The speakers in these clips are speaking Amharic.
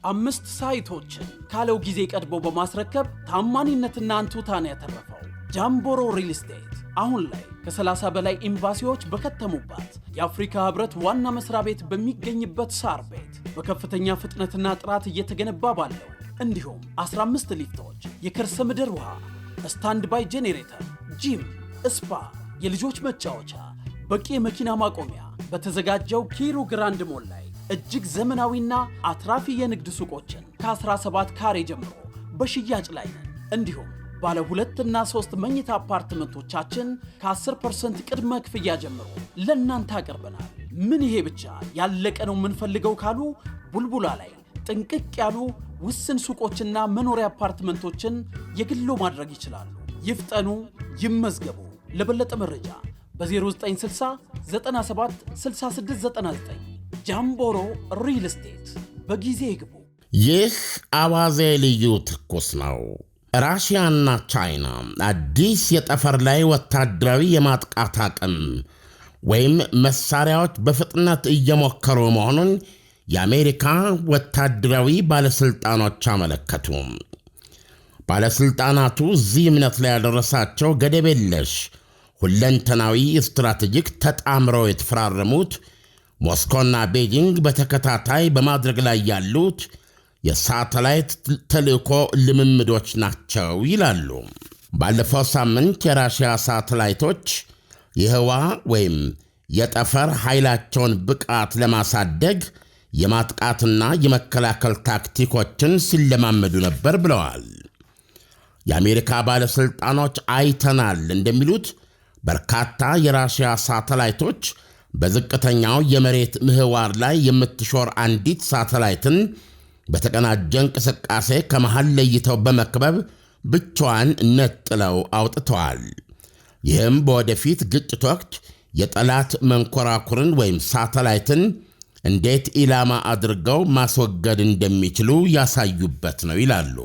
5 ሳይቶችን ካለው ጊዜ ቀድሞ በማስረከብ ታማኝነትና አንቱታን ያተረፈው ጃምቦሮ ሪል ስቴት አሁን ላይ ከ30 በላይ ኤምባሲዎች በከተሙባት የአፍሪካ ህብረት ዋና መስሪያ ቤት በሚገኝበት ሳር ቤት በከፍተኛ ፍጥነትና ጥራት እየተገነባ ባለው እንዲሁም 15 ሊፍቶች፣ የከርሰ ምድር ውሃ፣ ስታንድ ባይ ጄኔሬተር፣ ጂም፣ ስፓ፣ የልጆች መጫወቻ፣ በቂ የመኪና ማቆሚያ በተዘጋጀው ኪሩ ግራንድ ሞል ላይ እጅግ ዘመናዊና አትራፊ የንግድ ሱቆችን ከ17 ካሬ ጀምሮ በሽያጭ ላይ ነን። እንዲሁም ባለ 2 እና 3 መኝታ አፓርትመንቶቻችን ከ10% ቅድመ ክፍያ ጀምሮ ለእናንተ አቅርበናል። ምን ይሄ ብቻ ያለቀ ነው የምንፈልገው ካሉ ቡልቡላ ላይ ጥንቅቅ ያሉ ውስን ሱቆችና መኖሪያ አፓርትመንቶችን የግሎ ማድረግ ይችላሉ። ይፍጠኑ፣ ይመዝገቡ። ለበለጠ መረጃ በ0960 97 6699 ጃምቦሮ ሪል ስቴት በጊዜ ይግቡ። ይህ አዋዜ ልዩ ትኩስ ነው። ራሽያና ቻይና አዲስ የጠፈር ላይ ወታደራዊ የማጥቃት አቅም ወይም መሳሪያዎች በፍጥነት እየሞከሩ መሆኑን የአሜሪካ ወታደራዊ ባለሥልጣኖች አመለከቱ። ባለሥልጣናቱ እዚህ እምነት ላይ ያደረሳቸው ገደብ የለሽ ሁለንተናዊ ስትራቴጂክ ተጣምረው የተፈራረሙት ሞስኮና ቤጂንግ በተከታታይ በማድረግ ላይ ያሉት የሳተላይት ተልእኮ ልምምዶች ናቸው ይላሉ። ባለፈው ሳምንት የራሽያ ሳተላይቶች የህዋ ወይም የጠፈር ኃይላቸውን ብቃት ለማሳደግ የማጥቃትና የመከላከል ታክቲኮችን ሲለማመዱ ነበር ብለዋል። የአሜሪካ ባለሥልጣኖች አይተናል እንደሚሉት በርካታ የራሽያ ሳተላይቶች በዝቅተኛው የመሬት ምህዋር ላይ የምትሾር አንዲት ሳተላይትን በተቀናጀ እንቅስቃሴ ከመሃል ለይተው በመክበብ ብቻዋን ነጥለው አውጥተዋል። ይህም በወደፊት ግጭት ወቅት የጠላት መንኮራኩርን ወይም ሳተላይትን እንዴት ኢላማ አድርገው ማስወገድ እንደሚችሉ ያሳዩበት ነው ይላሉ።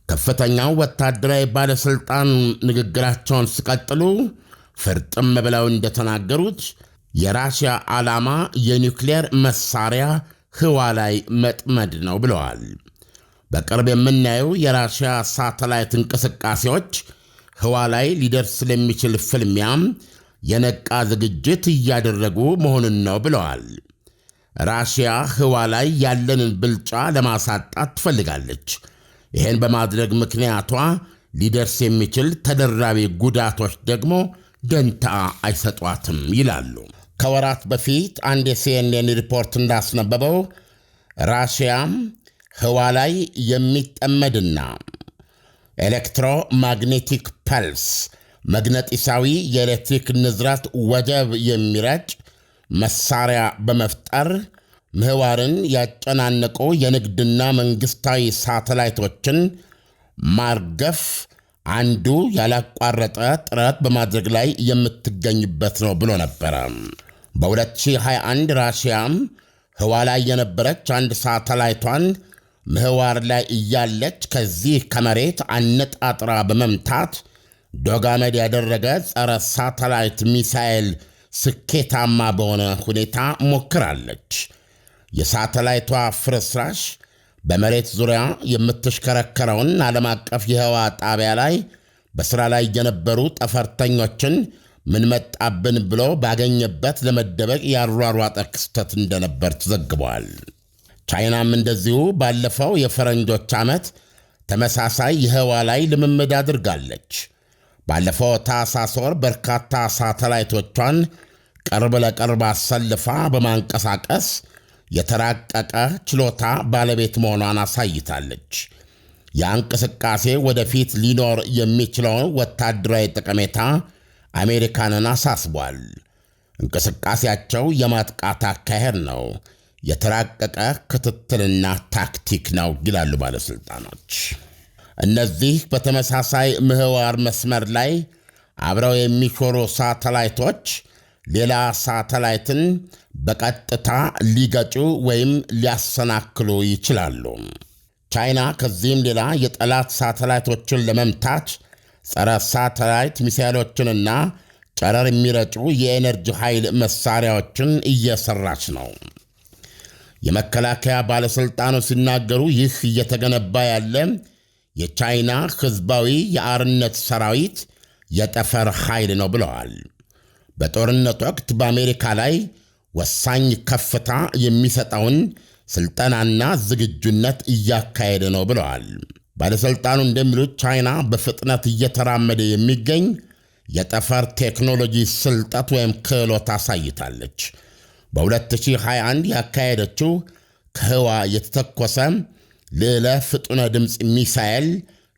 ከፍተኛው ወታደራዊ ባለሥልጣን ንግግራቸውን ሲቀጥሉ ፍርጥም ብለው እንደተናገሩት የራሽያ ዓላማ የኒውክሌር መሳሪያ ህዋ ላይ መጥመድ ነው ብለዋል። በቅርብ የምናየው የራሽያ ሳተላይት እንቅስቃሴዎች ህዋ ላይ ሊደርስ ስለሚችል ፍልሚያም የነቃ ዝግጅት እያደረጉ መሆኑን ነው ብለዋል። ራሽያ ህዋ ላይ ያለንን ብልጫ ለማሳጣት ትፈልጋለች። ይህን በማድረግ ምክንያቷ ሊደርስ የሚችል ተደራቢ ጉዳቶች ደግሞ ደንታ አይሰጧትም ይላሉ። ከወራት በፊት አንድ የሲኤንኤን ሪፖርት እንዳስነበበው ራሽያም ህዋ ላይ የሚጠመድና ኤሌክትሮማግኔቲክ ፐልስ መግነጢሳዊ የኤሌክትሪክ ንዝረት ወጀብ የሚረጭ መሳሪያ በመፍጠር ምህዋርን ያጨናነቁ የንግድና መንግሥታዊ ሳተላይቶችን ማርገፍ አንዱ ያላቋረጠ ጥረት በማድረግ ላይ የምትገኝበት ነው ብሎ ነበረ። በ2021 ራሽያም ህዋ ላይ የነበረች አንድ ሳተላይቷን ምህዋር ላይ እያለች ከዚህ ከመሬት አነጣጥራ በመምታት ዶጋመድ ያደረገ ጸረ ሳተላይት ሚሳኤል ስኬታማ በሆነ ሁኔታ ሞክራለች። የሳተላይቷ ፍርስራሽ በመሬት ዙሪያ የምትሽከረከረውን ዓለም አቀፍ የህዋ ጣቢያ ላይ በሥራ ላይ የነበሩ ጠፈርተኞችን ምን መጣብን ብሎ ባገኘበት ለመደበቅ ያሯሯጠ ክስተት እንደነበር ተዘግቧል። ቻይናም እንደዚሁ ባለፈው የፈረንጆች ዓመት ተመሳሳይ የህዋ ላይ ልምምድ አድርጋለች። ባለፈው ታኅሳስ ወር በርካታ ሳተላይቶቿን ቅርብ ለቅርብ አሰልፋ በማንቀሳቀስ የተራቀቀ ችሎታ ባለቤት መሆኗን አሳይታለች። ያ እንቅስቃሴ ወደፊት ሊኖር የሚችለውን ወታደራዊ ጠቀሜታ አሜሪካንን አሳስቧል። እንቅስቃሴያቸው የማጥቃት አካሄድ ነው፣ የተራቀቀ ክትትልና ታክቲክ ነው ይላሉ ባለሥልጣኖች። እነዚህ በተመሳሳይ ምህዋር መስመር ላይ አብረው የሚሾሩ ሳተላይቶች ሌላ ሳተላይትን በቀጥታ ሊገጩ ወይም ሊያሰናክሉ ይችላሉ። ቻይና ከዚህም ሌላ የጠላት ሳተላይቶችን ለመምታት ጸረ ሳተላይት ሚሳይሎችንና ጨረር የሚረጩ የኤነርጂ ኃይል መሳሪያዎችን እየሰራች ነው። የመከላከያ ባለሥልጣኑ ሲናገሩ ይህ እየተገነባ ያለ የቻይና ሕዝባዊ የአርነት ሰራዊት የጠፈር ኃይል ነው ብለዋል። በጦርነት ወቅት በአሜሪካ ላይ ወሳኝ ከፍታ የሚሰጠውን ሥልጠናና ዝግጁነት እያካሄደ ነው ብለዋል። ባለሥልጣኑ እንደሚሉት ቻይና በፍጥነት እየተራመደ የሚገኝ የጠፈር ቴክኖሎጂ ስልጠት ወይም ክህሎት አሳይታለች። በ2021 ያካሄደችው ከህዋ የተተኮሰ ልዕለ ፍጡነ ድምፅ ሚሳኤል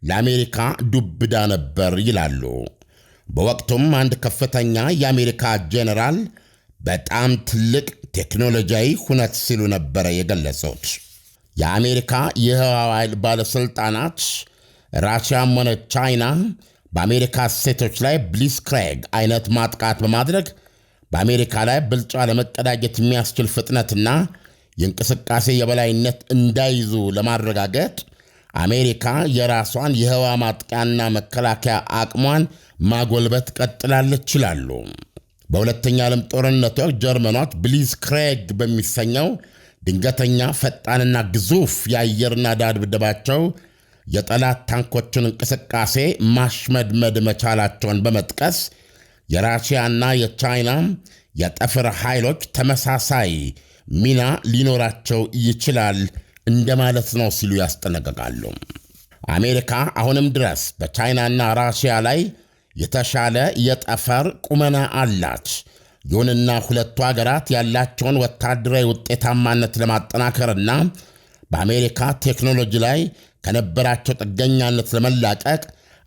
ለአሜሪካ ዱብዳ ነበር ይላሉ። በወቅቱም አንድ ከፍተኛ የአሜሪካ ጄኔራል በጣም ትልቅ ቴክኖሎጂያዊ ሁነት ሲሉ ነበረ የገለጹት። የአሜሪካ የህዋ ኃይል ባለሥልጣናት ራሽያም ሆነ ቻይና በአሜሪካ ሴቶች ላይ ብሊስክሬግ አይነት ማጥቃት በማድረግ በአሜሪካ ላይ ብልጫ ለመቀዳጀት የሚያስችል ፍጥነትና የእንቅስቃሴ የበላይነት እንዳይዙ ለማረጋገጥ አሜሪካ የራሷን የህዋ ማጥቂያና መከላከያ አቅሟን ማጎልበት ቀጥላለች ይላሉ። በሁለተኛ ዓለም ጦርነት ወቅት ጀርመኖች ብሊስክሬግ በሚሰኘው ድንገተኛ ፈጣንና ግዙፍ የአየር ናዳ ድብደባቸው የጠላት ታንኮችን እንቅስቃሴ ማሽመድመድ መቻላቸውን በመጥቀስ የራሽያና የቻይና የጠፈር ኃይሎች ተመሳሳይ ሚና ሊኖራቸው ይችላል እንደማለት ነው ሲሉ ያስጠነቅቃሉ። አሜሪካ አሁንም ድረስ በቻይናና ራሽያ ላይ የተሻለ የጠፈር ቁመና አላት። ይሁንና ሁለቱ ሀገራት ያላቸውን ወታደራዊ ውጤታማነት ለማጠናከርና በአሜሪካ ቴክኖሎጂ ላይ ከነበራቸው ጥገኛነት ለመላቀቅ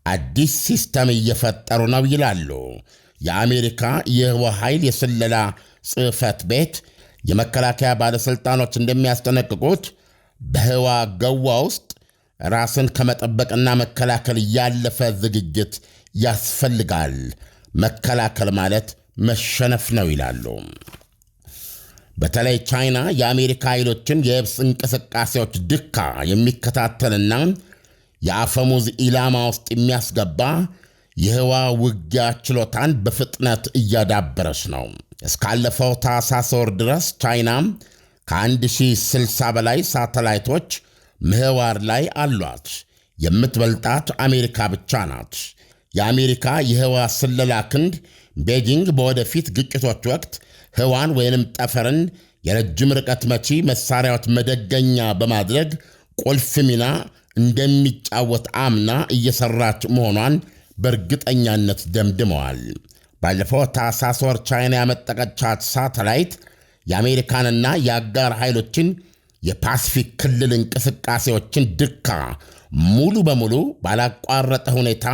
አዲስ ሲስተም እየፈጠሩ ነው ይላሉ። የአሜሪካ የህዋ ኃይል የስለላ ጽሕፈት ቤት የመከላከያ ባለሥልጣኖች እንደሚያስጠነቅቁት በህዋ ገዋ ውስጥ ራስን ከመጠበቅና መከላከል ያለፈ ዝግጅት ያስፈልጋል። መከላከል ማለት መሸነፍ ነው ይላሉ። በተለይ ቻይና የአሜሪካ ኃይሎችን የየብስ እንቅስቃሴዎች ድካ የሚከታተልና የአፈሙዝ ኢላማ ውስጥ የሚያስገባ የህዋ ውጊያ ችሎታን በፍጥነት እያዳበረች ነው። እስካለፈው ታኅሳስ ወር ድረስ ቻይና ከ1060 በላይ ሳተላይቶች ምህዋር ላይ አሏት። የምትበልጣት አሜሪካ ብቻ ናት። የአሜሪካ የህዋ ስለላ ክንድ ቤጂንግ በወደፊት ግጭቶች ወቅት ህዋን ወይንም ጠፈርን የረጅም ርቀት መቺ መሳሪያዎች መደገኛ በማድረግ ቁልፍ ሚና እንደሚጫወት አምና እየሰራች መሆኗን በእርግጠኛነት ደምድመዋል። ባለፈው ታኅሳስ ወር ቻይና ያመጠቀቻት ሳተላይት የአሜሪካንና የአጋር ኃይሎችን የፓሲፊክ ክልል እንቅስቃሴዎችን ድካ ሙሉ በሙሉ ባላቋረጠ ሁኔታ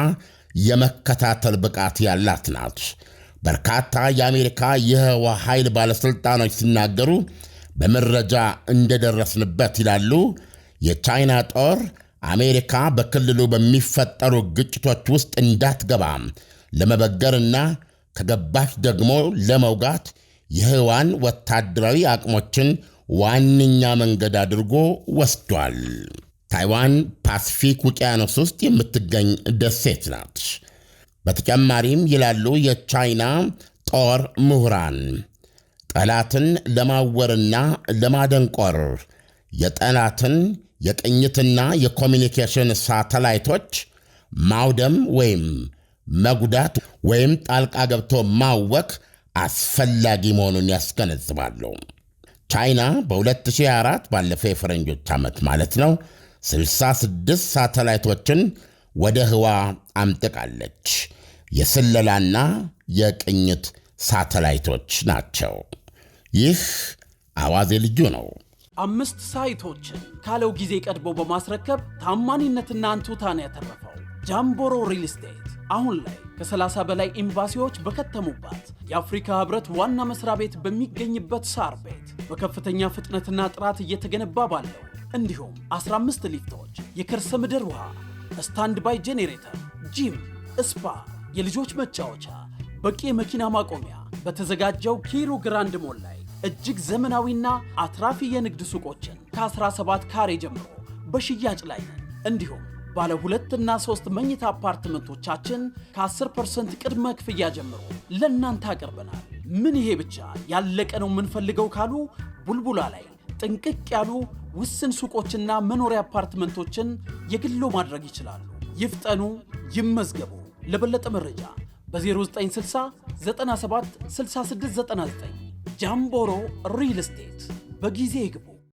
የመከታተል ብቃት ያላት ናት። በርካታ የአሜሪካ የህዋ ኃይል ባለሥልጣኖች ሲናገሩ በመረጃ እንደደረስንበት ይላሉ የቻይና ጦር አሜሪካ በክልሉ በሚፈጠሩ ግጭቶች ውስጥ እንዳትገባ ለመበገርና ከገባች ደግሞ ለመውጋት የህዋን ወታደራዊ አቅሞችን ዋነኛ መንገድ አድርጎ ወስዷል። ታይዋን ፓሲፊክ ውቅያኖስ ውስጥ የምትገኝ ደሴት ናት። በተጨማሪም ይላሉ የቻይና ጦር ምሁራን ጠላትን ለማወርና ለማደንቆር የጠላትን የቅኝትና የኮሚኒኬሽን ሳተላይቶች ማውደም ወይም መጉዳት ወይም ጣልቃ ገብቶ ማወክ አስፈላጊ መሆኑን ያስገነዝባሉ። ቻይና በ2024 ባለፈው የፈረንጆች ዓመት ማለት ነው 66 ሳተላይቶችን ወደ ህዋ አምጥቃለች። የስለላና የቅኝት ሳተላይቶች ናቸው። ይህ አዋዜ ልጁ ነው። 5 ሳይቶችን ካለው ጊዜ ቀድሞ በማስረከብ ታማኒነትና አንቱታን ያተረፈው ጃምቦሮ ሪል ስቴት አሁን ላይ ከ30 በላይ ኤምባሲዎች በከተሙባት የአፍሪካ ህብረት ዋና መስሪያ ቤት በሚገኝበት ሳር ቤት በከፍተኛ ፍጥነትና ጥራት እየተገነባ ባለው እንዲሁም 15 ሊፍቶች፣ የከርሰ ምድር ውሃ፣ ስታንድ ባይ ጄኔሬተር፣ ጂም፣ ስፓ፣ የልጆች መጫወቻ፣ በቂ የመኪና ማቆሚያ በተዘጋጀው ኪሩ ግራንድ ሞል ላይ እጅግ ዘመናዊና አትራፊ የንግድ ሱቆችን ከ17 ካሬ ጀምሮ በሽያጭ ላይ ነን። እንዲሁም ባለ 2 እና 3 መኝታ አፓርትመንቶቻችን ከ10% ቅድመ ክፍያ ጀምሮ ለእናንተ አቅርበናል። ምን ይሄ ብቻ ያለቀ ነው የምንፈልገው ካሉ ቡልቡላ ላይ ጥንቅቅ ያሉ ውስን ሱቆችና መኖሪያ አፓርትመንቶችን የግሎ ማድረግ ይችላሉ። ይፍጠኑ፣ ይመዝገቡ። ለበለጠ መረጃ በ0960 97 6699 ጃምቦሮ ሪል ስቴት በጊዜ ይግቡ።